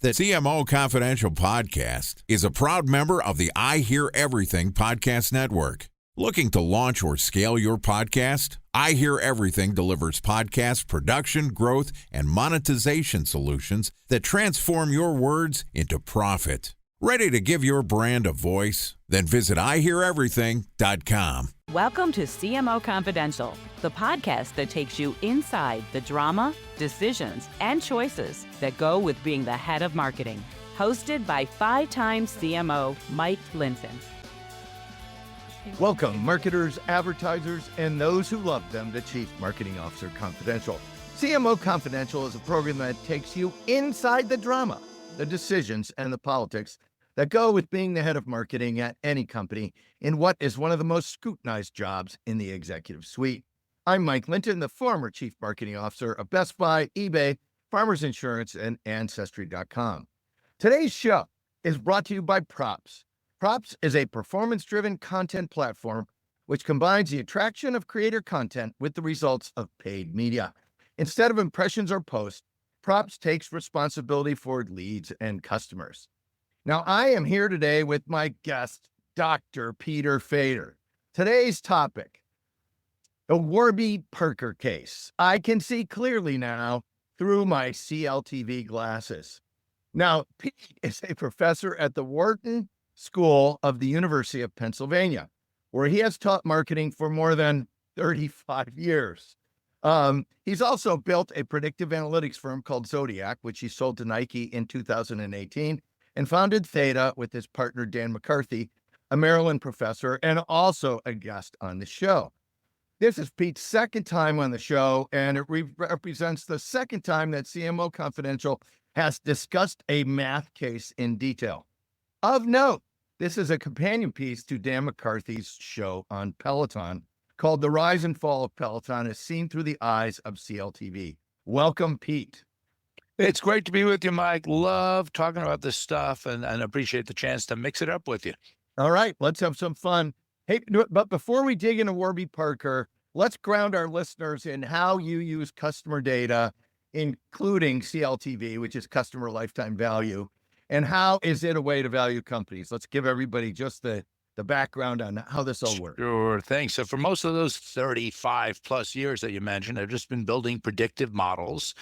The CMO Confidential podcast is a proud member of the I Hear Everything podcast network. Looking to launch or scale your podcast? I Hear Everything delivers podcast production, growth, and monetization solutions that transform your words into profit. Ready to give your brand a voice? Then visit iheareverything.com. Welcome to CMO Confidential, the podcast that takes you inside the drama, decisions, and choices that go with being the head of marketing. Hosted by 5-time CMO Mike Linton. Welcome, marketers, advertisers, and those who love them to Chief Marketing Officer Confidential. CMO Confidential is a program that takes you inside the drama, the decisions, and the politics that go with being the head of marketing at any company in what is one of the most scrutinized jobs in the executive suite. I'm Mike Linton, the former Chief Marketing Officer of Best Buy, eBay, Farmers Insurance, and Ancestry.com. Today's show is brought to you by Props. Props is a performance-driven content platform which combines the attraction of creator content with the results of paid media. Instead of impressions or posts, Props takes responsibility for leads and customers. Now, I am here today with my guest, Dr. Peter Fader. Today's topic, the Warby Parker case. I can see clearly now through my CLTV glasses. Now, Pete is a professor at the Wharton School of the University of Pennsylvania, where he has taught marketing for more than 35 years. He's also built a predictive analytics firm called Zodiac, which he sold to Nike in 2018, and founded Theta with his partner, Dan McCarthy, a Maryland professor, and also a guest on the show. This is Pete's second time on the show, and it represents the second time that CMO Confidential has discussed a math case in detail. Of note, this is a companion piece to Dan McCarthy's show on Peloton called The Rise and Fall of Peloton as Seen Through the Eyes of CLTV. Welcome, Pete. It's great to be with you, Mike. Love talking about this stuff and appreciate the chance to mix it up with you. All right, let's have some fun. Hey, but before we dig into Warby Parker, let's ground our listeners in how you use customer data, including CLTV, which is customer lifetime value, and how is it a way to value companies? Let's give everybody just the background on how this all works. Sure, thanks. So for most of those 35 plus years that you mentioned, I've just been building predictive models.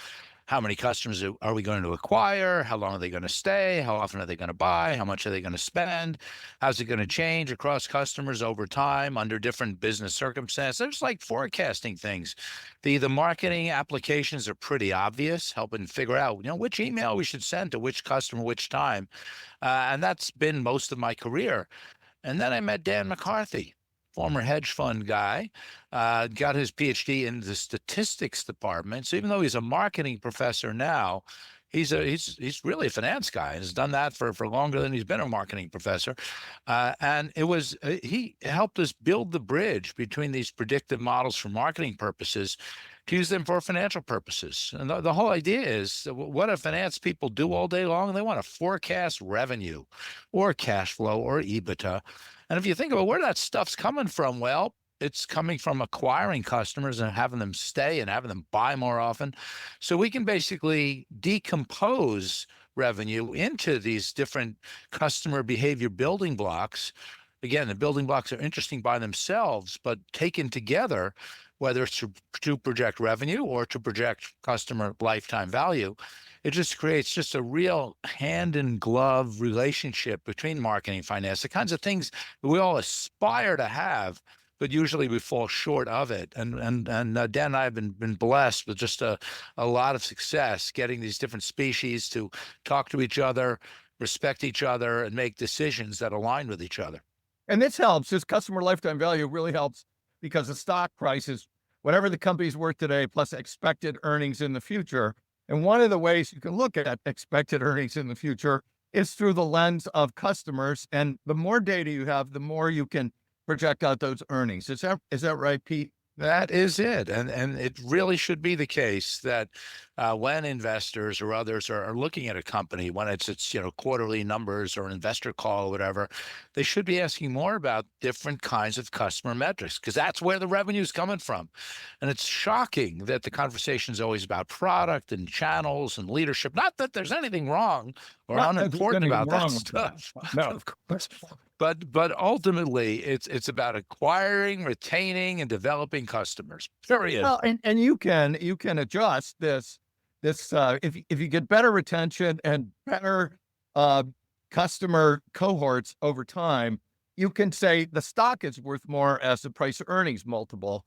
How many customers are we going to acquire? How long are they going to stay? How often are they going to buy? How much are they going to spend? How's it going to change across customers over time under different business circumstances? It's like forecasting things. The marketing applications are pretty obvious, helping figure out, which email we should send to which customer, which time. And that's been most of my career. And then I met Dan McCarthy, former hedge fund guy, got his PhD in the statistics department. So even though he's a marketing professor now, he's really a finance guy and has done that for longer than he's been a marketing professor. And he helped us build the bridge between these predictive models for marketing purposes to use them for financial purposes. And the whole idea is, what do finance people do all day long? They want to forecast revenue or cash flow or EBITDA. And if you think about where that stuff's coming from, well, it's coming from acquiring customers and having them stay and having them buy more often. So we can basically decompose revenue into these different customer behavior building blocks. Again, the building blocks are interesting by themselves, but taken together, whether it's to project revenue or to project customer lifetime value, it just creates just a real hand-in-glove relationship between marketing and finance, the kinds of things that we all aspire to have, but usually we fall short of it. And Dan and I have been blessed with just a lot of success getting these different species to talk to each other, respect each other, and make decisions that align with each other. And this helps. This customer lifetime value really helps because the stock price is whatever the company's worth today plus expected earnings in the future. And one of the ways you can look at expected earnings in the future is through the lens of customers. And the more data you have, the more you can project out those earnings. Is that right, Pete? That is it, and it really should be the case that when investors or others are looking at a company, when it's quarterly numbers or an investor call or whatever, they should be asking more about different kinds of customer metrics because that's where the revenue is coming from. And it's shocking that the conversation is always about product and channels and leadership. Not that there's anything wrong or Not that there's unimportant anything about that wrong with that. stuff, No. of course. But ultimately, it's about acquiring, retaining, and developing customers. Period. Well, and you can adjust this if you get better retention and better uh, customer cohorts over time, you can say the stock is worth more as the price earnings multiple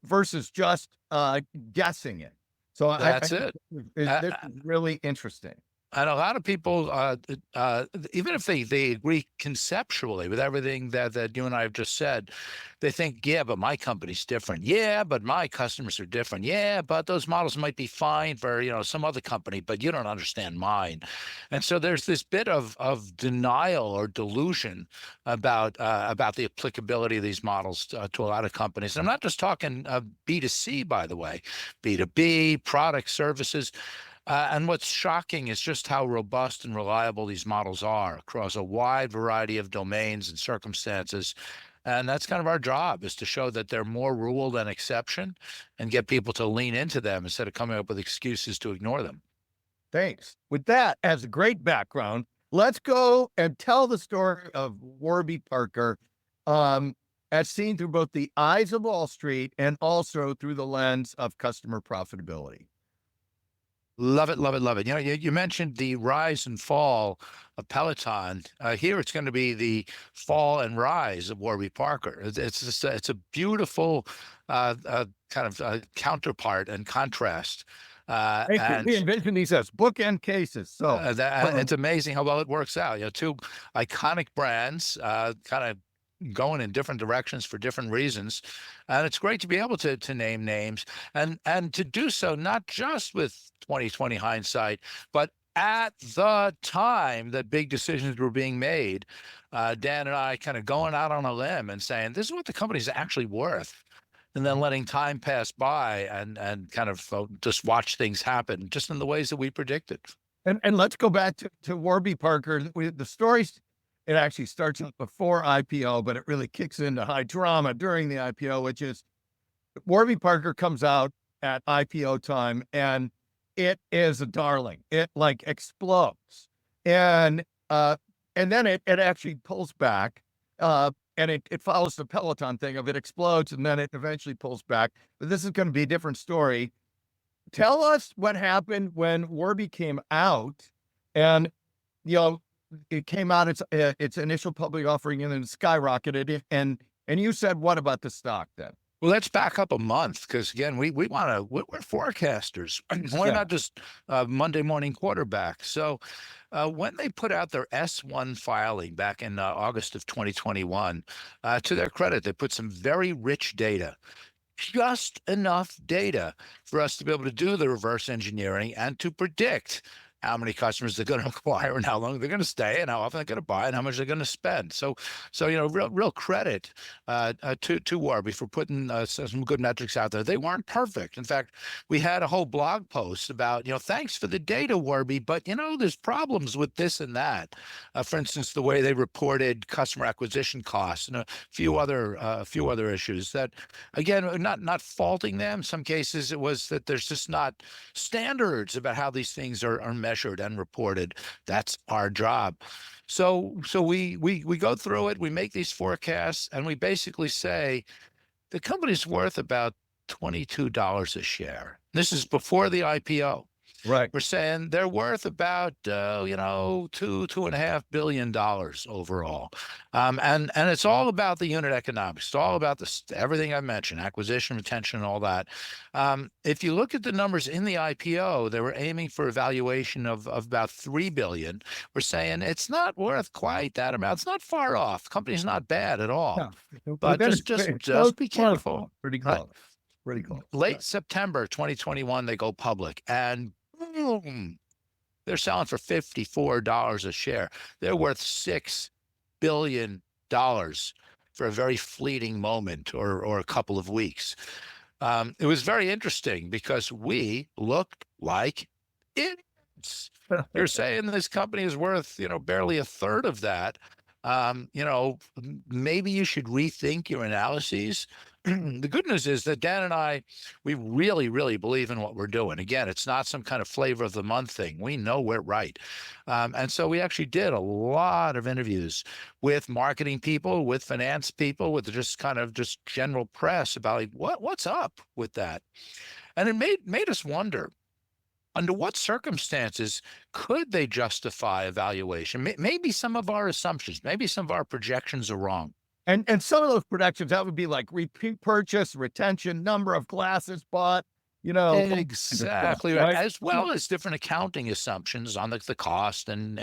versus just guessing it. So That's it. This is really interesting. And a lot of people, even if they agree conceptually with everything that you and I have just said, they think, yeah, but my company's different. Yeah, but my customers are different. Yeah, but those models might be fine for some other company, but you don't understand mine. And so there's this bit of denial or delusion about the applicability of these models to a lot of companies. And I'm not just talking B2C, by the way, B2B, products, services. And what's shocking is just how robust and reliable these models are across a wide variety of domains and circumstances. And that's kind of our job, is to show that they're more rule than exception and get people to lean into them instead of coming up with excuses to ignore them. Thanks. With that as a great background, let's go and tell the story of Warby Parker as seen through both the eyes of Wall Street and also through the lens of customer profitability. Love it, love it, love it. You mentioned the rise and fall of Peloton. Here, it's going to be the fall and rise of Warby Parker. It's a beautiful kind of counterpart and contrast. We envision these as bookend cases. So it's amazing how well it works out. Two iconic brands, kind of going in different directions for different reasons. And it's great to be able to name names and to do so not just with 2020 hindsight, but at the time that big decisions were being made. Dan and I kind of going out on a limb and saying, this is what the company's actually worth. And then letting time pass by and kind of just watch things happen just in the ways that we predicted. And let's go back to Warby Parker. The stories, it actually starts up before IPO, but it really kicks into high drama during the IPO, which is Warby Parker comes out at IPO time and it is a darling. It like explodes. And then it actually pulls back and it follows the Peloton thing of it explodes and then it eventually pulls back. But this is going to be a different story. Tell us what happened when Warby came out and, it came out its initial public offering and then skyrocketed. And you said, what about the stock then? Well, let's back up a month because again, we're forecasters. We're not just Monday morning quarterbacks. So when they put out their S1 filing back in August of 2021, to their credit, they put some very rich data. Just enough data for us to be able to do the reverse engineering and to predict how many customers they're going to acquire and how long they're going to stay and how often they're going to buy and how much they're going to spend. So real credit to Warby for putting some good metrics out there. They weren't perfect. In fact, we had a whole blog post about, thanks for the data, Warby, but there's problems with this and that. For instance, the way they reported customer acquisition costs and a few other issues that, again, not faulting them. In some cases, it was that there's just not standards about how these things are measured and reported. That's our job. So we go through it, we make these forecasts, and we basically say the company's worth about $22 a share. This is before the IPO. Right. We're saying they're worth about $2.5 billion overall, and it's all about the unit economics. It's all about everything I mentioned: acquisition, retention, and all that. If you look at the numbers in the IPO, they were aiming for a valuation of about $3 billion. We're saying it's not worth quite that amount. It's not far off. The company's not bad at all, but just be careful. Pretty close. Pretty close. Late September 2021, they go public, and boom, they're selling for $54 a share. They're worth $6 billion for a very fleeting moment or a couple of weeks. It was very interesting because we looked like idiots. You're saying this company is worth, barely a third of that. Maybe you should rethink your analyses. The good news is that Dan and I, we really, really believe in what we're doing. Again, it's not some kind of flavor of the month thing. We know we're right. And so we actually did a lot of interviews with marketing people, with finance people, with just general press about like, what's up with that. And it made us wonder, under what circumstances could they justify a valuation? Maybe some of our assumptions, maybe some of our projections are wrong. And some of those predictions, that would be like repeat purchase, retention, number of classes bought, Exactly right? as well as different accounting assumptions on the cost and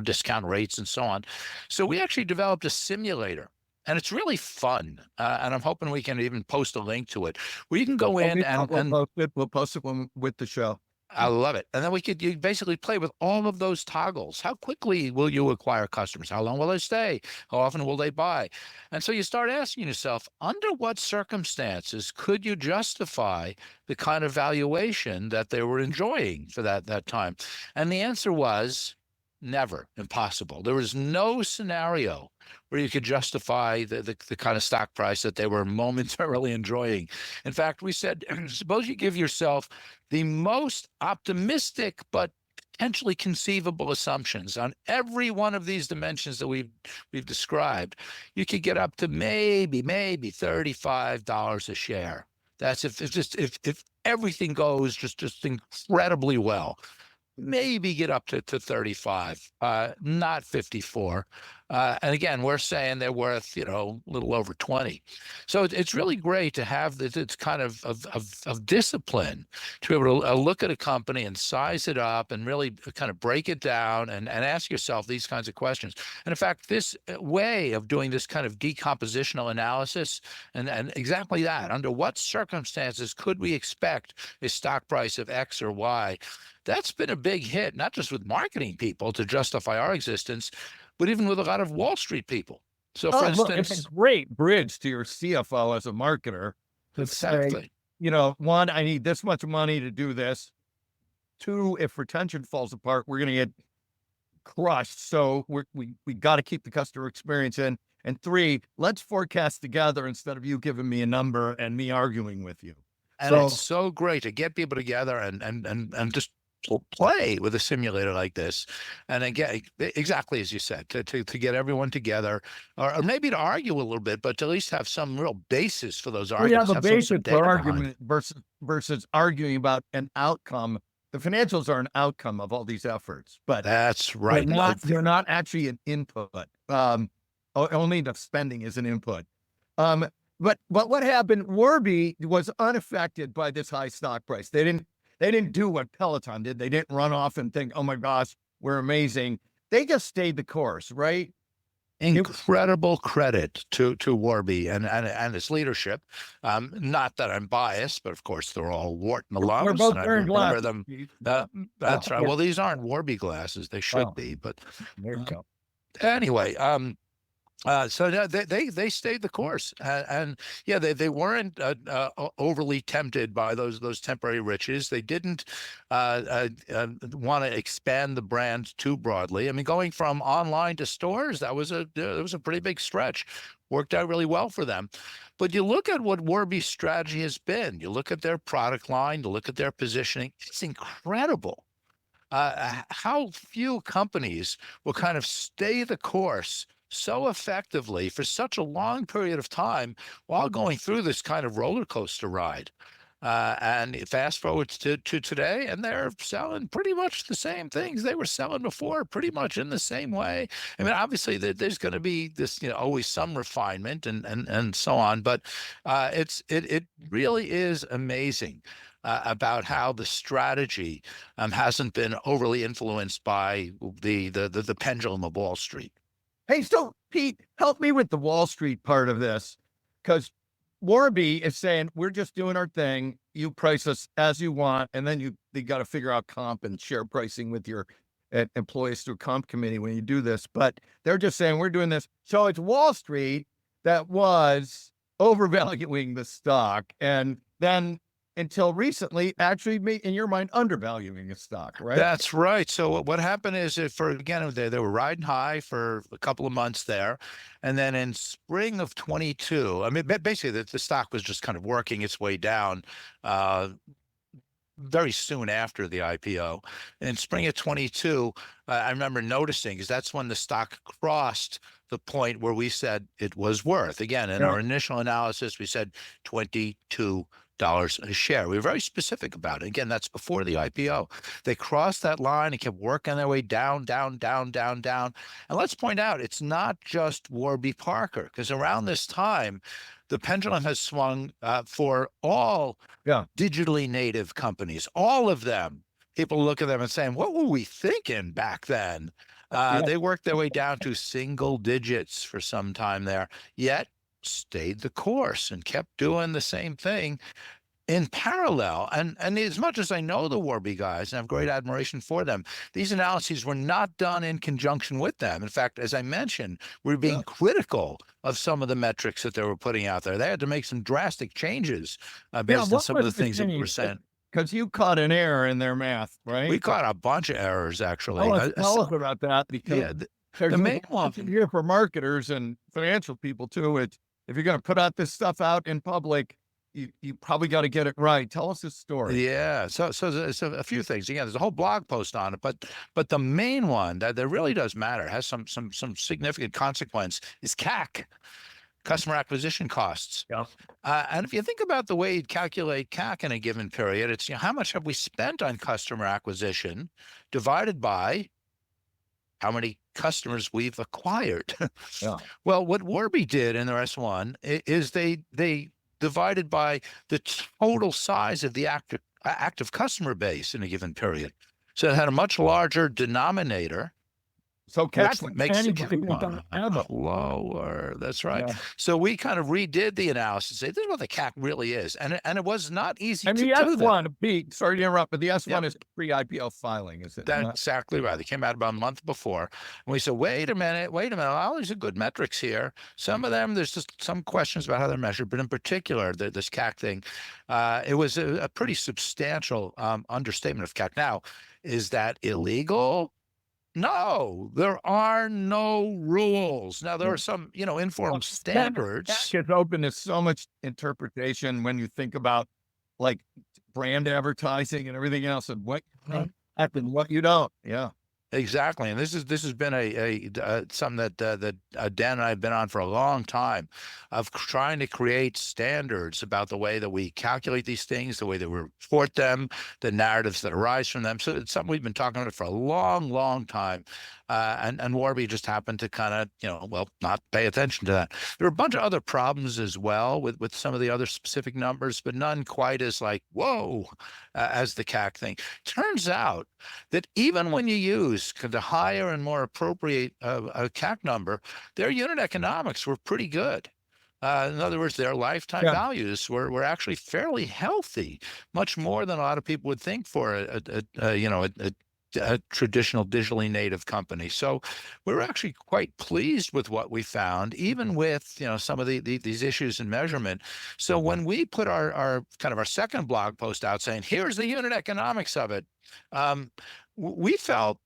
discount rates and so on. So we actually developed a simulator. And it's really fun. And I'm hoping we can even post a link to it where you can go in and we'll post it with the show. I love it. And then you basically play with all of those toggles. How quickly will you acquire customers? How long will they stay? How often will they buy? And so you start asking yourself, under what circumstances could you justify the kind of valuation that they were enjoying for that time? And the answer was never, impossible. There was no scenario where you could justify the kind of stock price that they were momentarily enjoying. In fact, we said, suppose you give yourself the most optimistic but potentially conceivable assumptions on every one of these dimensions that we've described, you could get up to maybe $35 a share. That's if everything goes just incredibly well. Maybe get up to 35, not 54. And again, we're saying they're worth, a little over 20. So it's really great to have this kind of discipline to be able to look at a company and size it up and really kind of break it down and ask yourself these kinds of questions. And in fact, this way of doing this kind of decompositional analysis and exactly that, under what circumstances could we expect a stock price of X or Y? That's been a big hit, not just with marketing people to justify our existence, but even with a lot of Wall Street people. So, for instance, it's a great bridge to your CFO as a marketer. Exactly. Say, 1, I need this much money to do this. 2, if retention falls apart, we're going to get crushed. So we got to keep the customer experience in. And 3, let's forecast together instead of you giving me a number and me arguing with you. And it's so great to get people together and just play with a simulator like this. And again, exactly as you said, to get everyone together, or maybe to argue a little bit, but to at least have some real basis for those arguments. We have a basis for argument versus arguing about an outcome. The financials are an outcome of all these efforts, but that's right. They're not actually an input. Only the spending is an input. But what happened? Warby was unaffected by this high stock price. They didn't do what Peloton did. They didn't run off and think, "Oh my gosh, we're amazing." They just stayed the course, right? Incredible credit to Warby and its leadership. Not that I'm biased, but of course they're all Wharton alums. We're both wearing glasses. That's right. Well, these aren't Warby glasses. They should be, but there you go. Anyway, so they stayed the course, and yeah, they weren't overly tempted by those temporary riches. They didn't want to expand the brand too broadly. I mean, going from online to stores, that was a pretty big stretch. Worked out really well for them. But you look at what Warby's strategy has been. You look at their product line. You look at their positioning. It's incredible. How few companies will kind of stay the course so effectively for such a long period of time while going through this kind of roller coaster ride. And fast forward to today, and they're selling pretty much the same things they were selling before, pretty much in the same way. I mean, obviously there's going to be this, always some refinement and so on, but it really is amazing. About how the strategy hasn't been overly influenced by the pendulum of Wall Street. Hey, so Pete, help me with the Wall Street part of this, because Warby is saying we're just doing our thing. You price us as you want, and then they got to figure out comp and share pricing with your employees through comp committee when you do this. But they're just saying we're doing this. So it's Wall Street that was overvaluing the stock, and then until recently, actually, in your mind, undervaluing the stock, right? That's right. So what happened is that again, they were riding high for a couple of months there. And then in spring of 22, I mean, basically the stock was just kind of working its way down very soon after the IPO. In spring of 22, I remember noticing, because that's when the stock crossed the point where we said it was worth. Again, in our initial analysis, we said $22 a share. We were very specific about it. Again, that's before the IPO. They crossed that line and kept working their way down, down, down, down, down. And let's point out, it's not just Warby Parker, because around this time, the pendulum has swung for all digitally native companies, all of them. People look at them and saying, what were we thinking back then? They worked their way down to single digits for some time there, yet stayed the course and kept doing the same thing in parallel. And as much as I know the Warby guys and have great admiration for them, these analyses were not done in conjunction with them. In fact, as I mentioned, we're being critical of some of the metrics that they were putting out there. They had to make some drastic changes based on some of the things that were said. Because you caught an error in their math, right? We caught a bunch of errors, actually. Tell us about that, because the main one here for marketers and financial people too. If you're going to put out this stuff out in public, you probably got to get it right. Tell us this story. Yeah. So a few things. Again, there's a whole blog post on it, but the main one that really does matter, has some significant consequence, is CAC, customer acquisition costs. Yeah. And if you think about the way you calculate CAC in a given period, it's, how much have we spent on customer acquisition divided by how many customers we've acquired. Well, what Warby did in their S1 is they divided by the total size of the active customer base in a given period. So it had a much larger denominator. So CAC makes it lower. That's right. Yeah. So we kind of redid the analysis. Say, this is what the CAC really is, and it was not easy to do that. And the S1, sorry to interrupt, but the S1 is pre-IPO filing, is it? That's exactly right. They came out about a month before, and we said, wait a minute. All these are good metrics here. Some of them, there's just some questions about how they're measured, but in particular, this CAC thing, it was a pretty substantial understatement of CAC. Now, is that illegal? No, there are no rules. Now, there are some, informal standards. It's open to so much interpretation when you think about like brand advertising and everything else, and what happened, what you don't. Yeah. Exactly, and this has been something that Dan and I have been on for a long time, of trying to create standards about the way that we calculate these things, the way that we report them, the narratives that arise from them. So it's something we've been talking about for a long, long time. And Warby just happened to kind of, not pay attention to that. There are a bunch of other problems as well with some of the other specific numbers, but none quite as like, whoa, as the CAC thing. Turns out that even when you use the higher and more appropriate CAC number, their unit economics were pretty good. In other words, their lifetime values were actually fairly healthy, much more than a lot of people would think for a traditional digitally native company. So we're actually quite pleased with what we found, even with some of these issues in measurement. So when we put our second blog post out saying, here's the unit economics of it, we felt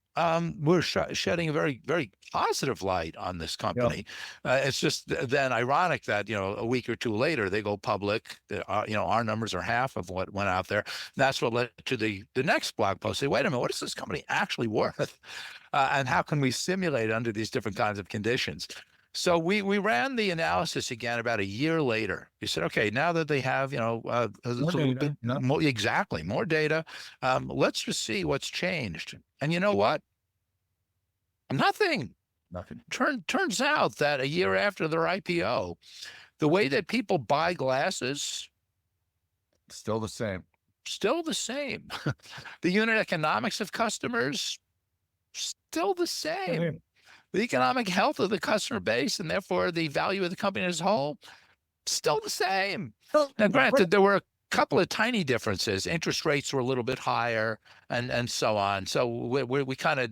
we're shedding a very, very positive light on this company. It's just then ironic that, a week or two later, they go public. Our numbers are half of what went out there. That's what led to the next blog post. Say, wait a minute, what is this company actually worth? And how can we simulate under these different kinds of conditions? So we ran the analysis again about a year later. We said, okay, now that they have, more data, let's just see what's changed. And you know what? Nothing. Turns out that a year after their IPO, the way that people buy glasses, still the same. The unit economics of customers, still the same. The economic health of the customer base, and therefore the value of the company as a whole, still the same. Now, granted, there were a couple of tiny differences. Interest rates were a little bit higher, and so on. So we kind of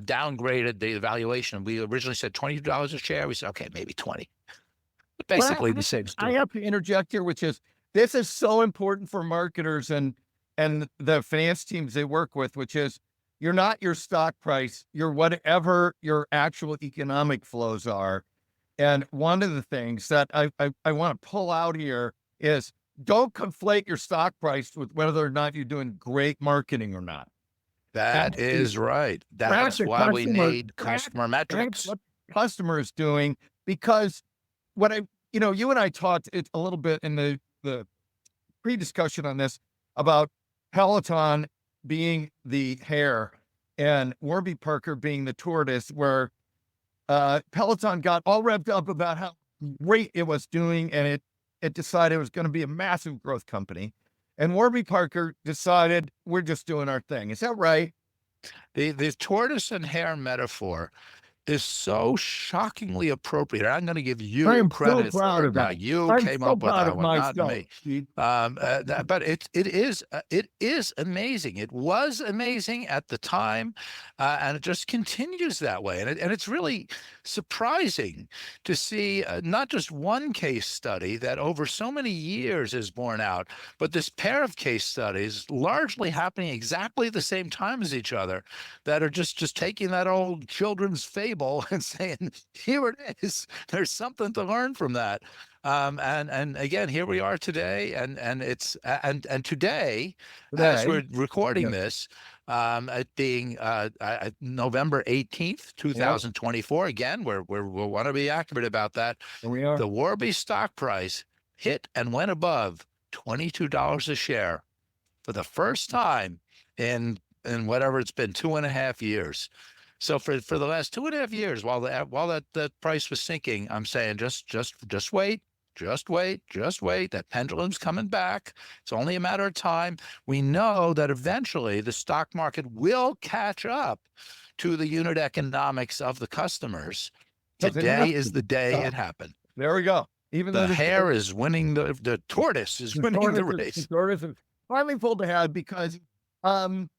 downgraded the valuation. We originally said $22 a share. We said, okay, maybe 20. basically Well, the same I story. have to interject here, which is this is so important for marketers and the finance teams they work with, which is you're not your stock price, you're whatever your actual economic flows are. And one of the things that I want to pull out here is don't conflate your stock price with whether or not you're doing great marketing or not. That is right. That's The why we customer, need customer that's metrics. what the customer is doing, because what you and I talked it a little bit in the pre-discussion on this about Peloton being the Hare and Warby Parker being the Tortoise, where Peloton got all revved up about how great it was doing, and it decided it was going to be a massive growth company. And Warby Parker decided we're just doing our thing. Is that right? The tortoise and hare metaphor is so shockingly appropriate. I'm going to give I you am so credit proud for it. of Now, that. you I'm came so up with proud that of one, not myself, me. Steve. But it is amazing. It was amazing at the time, and it just continues that way. And it's really surprising to see not just one case study that over so many years is borne out, but this pair of case studies largely happening exactly the same time as each other, that are just taking that old children's fable and saying, here it is. There's something to learn from that. And again, here we are today, and it's and today, as Today, we're recording yeah, this, it being November 18th, yeah, 2024. Again, we want to be accurate about that. here we are. The Warby stock price hit and went above $22 a share for the first time in whatever it's been, 2.5 years. So for the last 2.5 years, while that price was sinking, I'm saying just wait, just wait, just wait. That pendulum's coming back. It's only a matter of time. We know that eventually the stock market will catch up to the unit economics of the customers. Today is the day it happened. There we go. Even though The hare is winning, the tortoise is winning the race. The tortoise is finally pulled ahead because, one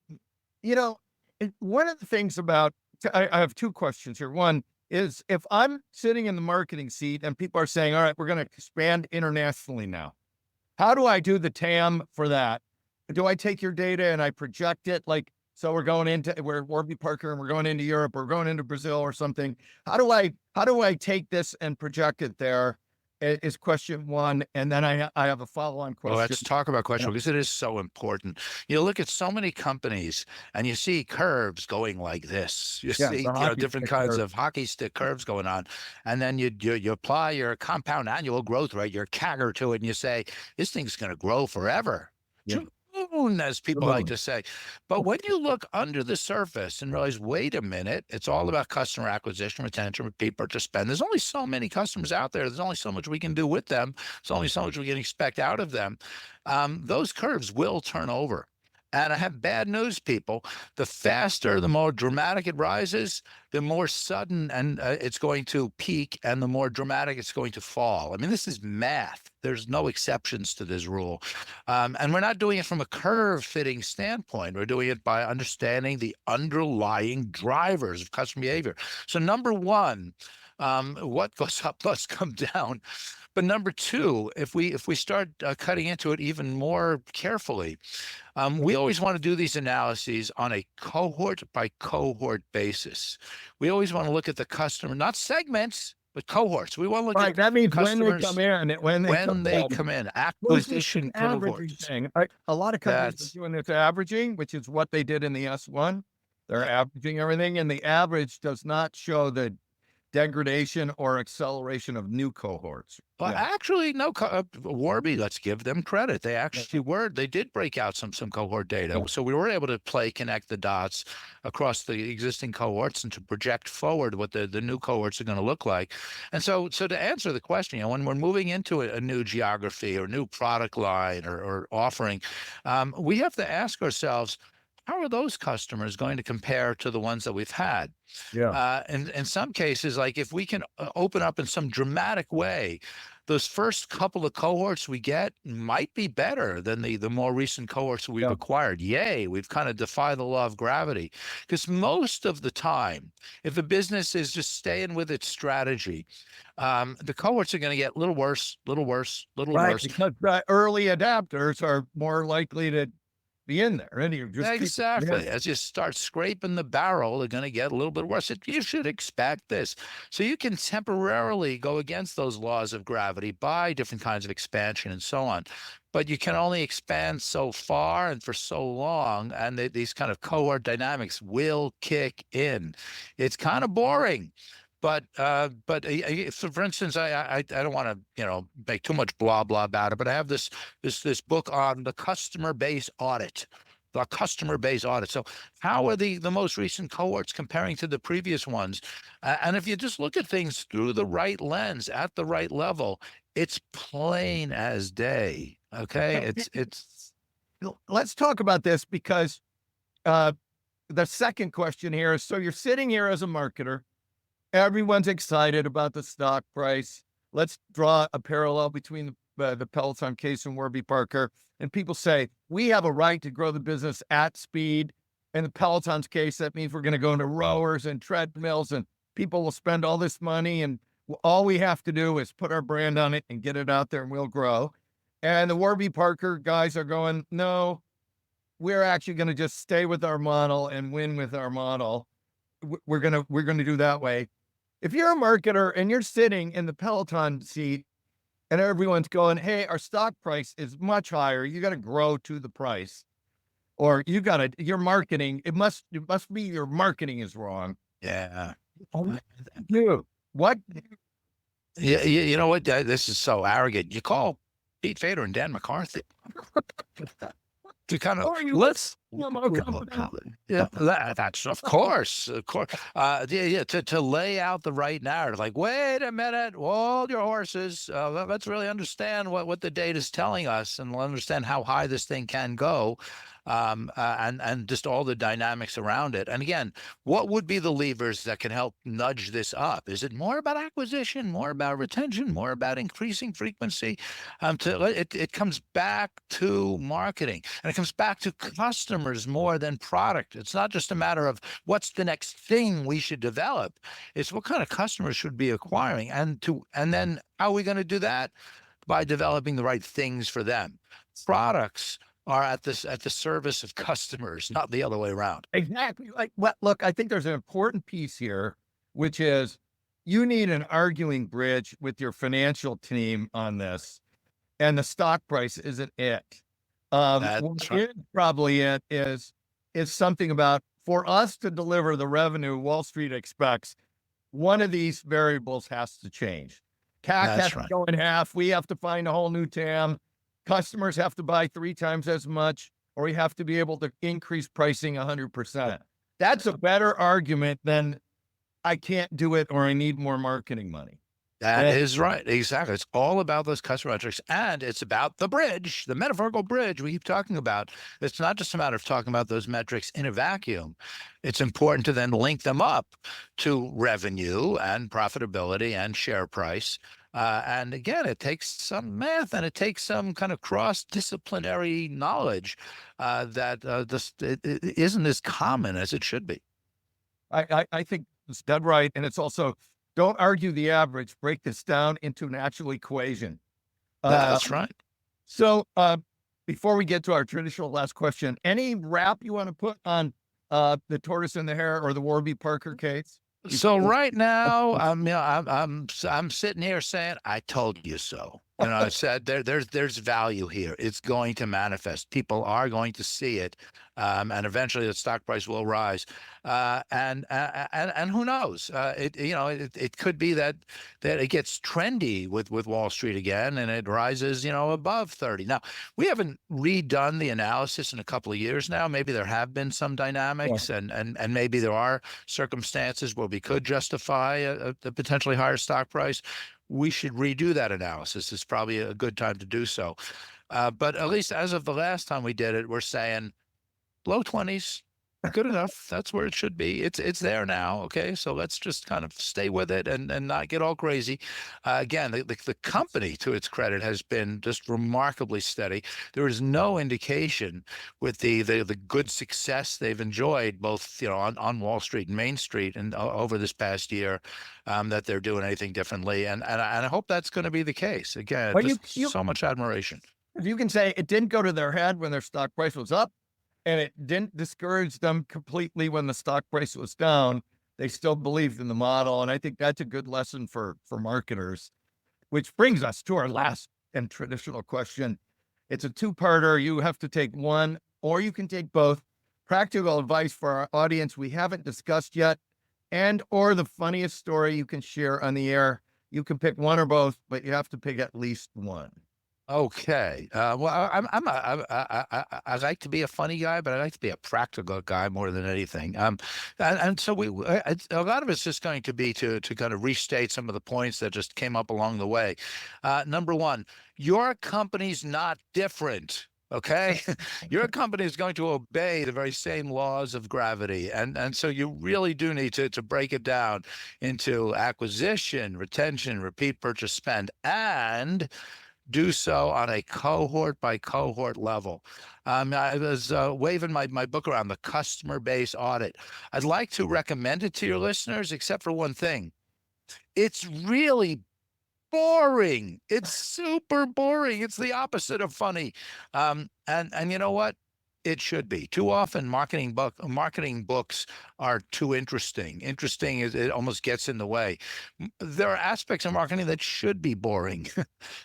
of the things about I have two questions here. One is if I'm sitting in the marketing seat and people are saying, all right, we're going to expand internationally now. How do I do the TAM for that? Do I take your data and I project it? So we're Warby Parker and we're going into Europe, or we're going into Brazil or something. How do I take this and project it there? Is question one. And then I have a follow-on question. Well, let's talk about question, because it is so important. You look at so many companies and you see curves going like this. You see different kinds of hockey stick curves going on. And then you apply your compound annual growth rate, your CAGR, to it, and you say, this thing's going to grow forever. Yeah. As people like to say. But when you look under the surface and realize, wait a minute, it's all about customer acquisition, retention, repeat purchase spend. There's only so many customers out there. There's only so much we can do with them. There's only so much we can expect out of them. Those curves will turn over. And I have bad news, people. The faster, the more dramatic it rises, the more sudden and it's going to peak, and the more dramatic it's going to fall. I mean, this is math. There's no exceptions to this rule. And we're not doing it from a curve-fitting standpoint. We're doing it by understanding the underlying drivers of customer behavior. So number one, what goes up must come down. But number two, if we start cutting into it even more carefully, we always want to do these analyses on a cohort by cohort basis. We always want to look at the customer, not segments, but cohorts. We want to look at that means customers when they come in, acquisition cohorts. Thing. A lot of companies are doing this averaging, which is what they did in the S1. They're averaging everything, and the average does not show the degradation or acceleration of new cohorts. Well, actually, no, Warby, let's give them credit. They actually they did break out some cohort data. So we were able to connect the dots across the existing cohorts and to project forward what the new cohorts are going to look like. And so to answer the question, when we're moving into a new geography or new product line or offering, we have to ask ourselves, how are those customers going to compare to the ones that we've had? Yeah. In some cases, like if we can open up in some dramatic way those first couple of cohorts we get might be better than the more recent cohorts we've acquired. Yay, we've kind of defied the law of gravity. Because most of the time, if a business is just staying with its strategy, the cohorts are going to get a little worse, little worse, little worse. Because early adapters are more likely to be in there. And you just exactly. As you start scraping the barrel, they're going to get a little bit worse. You should expect this. So you can temporarily go against those laws of gravity by different kinds of expansion and so on. But you can only expand so far and for so long, and these kind of cohort dynamics will kick in. It's kind of boring. But for instance, I don't want to make too much blah blah about it, but I have this book on the customer base audit, the customer base audit. So how are the most recent cohorts comparing to the previous ones? And if you just look at things through the right lens at the right level, it's plain as day. Okay, it's. Let's talk about this because the second question here is: so you're sitting here as a marketer. Everyone's excited about the stock price. Let's draw a parallel between the Peloton case and Warby Parker. And people say, we have a right to grow the business at speed. In the Peloton's case, that means we're going to go into rowers and treadmills and people will spend all this money. And all we have to do is put our brand on it and get it out there and we'll grow. And the Warby Parker guys are going, no, we're actually going to just stay with our model and win with our model. We're going to do that way. If you're a marketer and you're sitting in the Peloton seat and everyone's going, hey, our stock price is much higher. You got to grow to the price, or your marketing. It must be your marketing is wrong. Yeah. Dude, what? Yeah. You know what? This is so arrogant. You call Pete Fader and Dan McCarthy to kind of that's of course. To lay out the right narrative. Like, wait a minute, hold your horses. Let's really understand what the data is telling us, and we'll understand how high this thing can go. And just all the dynamics around it. And again, what would be the levers that can help nudge this up? Is it more about acquisition, more about retention, more about increasing frequency? It comes back to marketing, and it comes back to customers more than product. It's not just a matter of what's the next thing we should develop. It's what kind of customers should be acquiring, and then how are we going to do that? By developing the right things for them. Products are at the service of customers, not the other way around. Exactly. Look, I think there's an important piece here, which is you need an arguing bridge with your financial team on this, and the stock price isn't it. That's right. Probably it is something about, for us to deliver the revenue Wall Street expects, one of these variables has to change. CAC has to go in half. We have to find a whole new TAM. Customers have to buy 3 times as much, or we have to be able to increase pricing 100%. That's a better argument than I can't do it or I need more marketing money. That is right. Exactly. It's all about those customer metrics, and it's about the bridge, the metaphorical bridge we keep talking about. It's not just a matter of talking about those metrics in a vacuum. It's important to then link them up to revenue and profitability and share price. And again, it takes some math and it takes some kind of cross-disciplinary knowledge that it isn't as common as it should be. I think it's dead right. And it's also, don't argue the average, break this down into an actual equation. That's right. So before we get to our traditional last question, any wrap you want to put on the Tortoise and the Hare or the Warby Parker case? So right now, I'm sitting here saying, I told you so. I said there's value here. It's going to manifest. People are going to see it, and eventually the stock price will rise. And who knows? It could be that it gets trendy with Wall Street again, and it rises above 30. Now, we haven't redone the analysis in a couple of years now. Maybe there have been some dynamics, and maybe there are circumstances where we could justify a potentially higher stock price. We should redo that analysis. It's probably a good time to do so. But at least as of the last time we did it, we're saying low 20s, Good enough. That's where it should be. It's there now. Okay, so let's just kind of stay with it and not get all crazy. Again, the company, to its credit, has been just remarkably steady. There is no indication with the good success they've enjoyed, both on Wall Street and Main Street, and over this past year, that they're doing anything differently. And I hope that's going to be the case. Again, But just you so much admiration. you can say it didn't go to their head when their stock price was up, and it didn't discourage them completely when the stock price was down. They still believed in the model, and I think that's a good lesson for marketers. Which brings us to our last and traditional question. It's a two-parter. You have to take one, or you can take both. Practical advice for our audience we haven't discussed yet, and or the funniest story you can share on the air. You can pick one or both, but you have to pick at least one. Okay. Well, I like to be a funny guy, but I like to be a practical guy more than anything. And so a lot of it's just going to be to kind of restate some of the points that just came up along the way. Number one, your company's not different. Okay, your company is going to obey the very same laws of gravity, and so you really do need to break it down into acquisition, retention, repeat purchase, spend, and do so on a cohort by cohort level. I was waving my book around, the customer base audit. I'd like to recommend it to your listeners, except for one thing. It's really boring. It's super boring. It's the opposite of funny. And you know what? It should be. Too often, marketing books are too interesting. Interesting is it almost gets in the way. There are aspects of marketing that should be boring.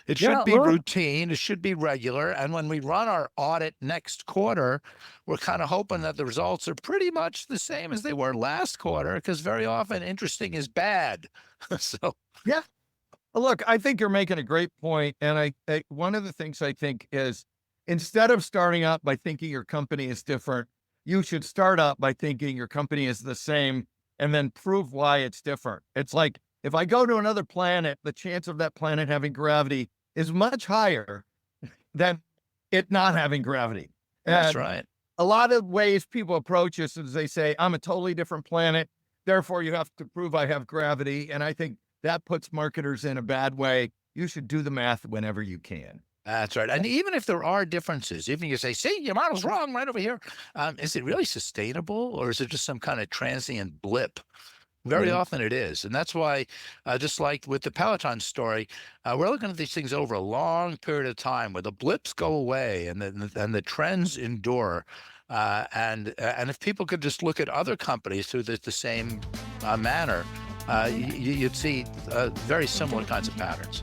It should be routine. It should be regular. And when we run our audit next quarter, we're kind of hoping that the results are pretty much the same as they were last quarter, because very often interesting is bad. So Yeah. Look, I think you're making a great point. And one of the things I think is, instead of starting out by thinking your company is different, you should start out by thinking your company is the same and then prove why it's different. It's like, if I go to another planet, the chance of that planet having gravity is much higher than it not having gravity. that's And right. a lot of ways people approach this is they say, I'm a totally different planet, therefore you have to prove I have gravity. And I think that puts marketers in a bad way. You should do the math whenever you can. That's right. And even if there are differences, even if you say, see, your model's wrong right over here, is it really sustainable, or is it just some kind of transient blip? Very often it is. And that's why, just like with the Peloton story, we're looking at these things over a long period of time where the blips go away and the trends endure. And if people could just look at other companies through the same manner, you'd see very similar kinds of patterns.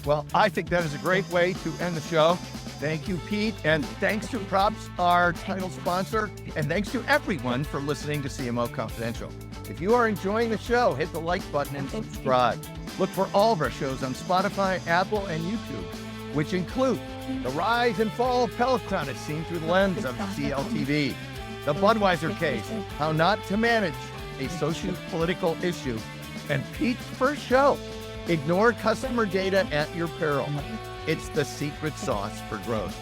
Well, I think that is a great way to end the show. Thank you, Pete. And thanks to Props, our title sponsor. And thanks to everyone for listening to CMO Confidential. If you are enjoying the show, hit the like button and subscribe. Look for all of our shows on Spotify, Apple, and YouTube, which include The Rise and Fall of Peloton as seen through the lens of CLTV, The Budweiser Case, How Not to Manage a Socio-Political Issue, and Pete's first show, Ignore Customer Data at Your Peril. It's the secret sauce for growth.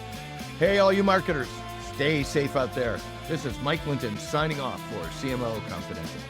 Hey, all you marketers, stay safe out there. This is Mike Linton signing off for CMO Confidential.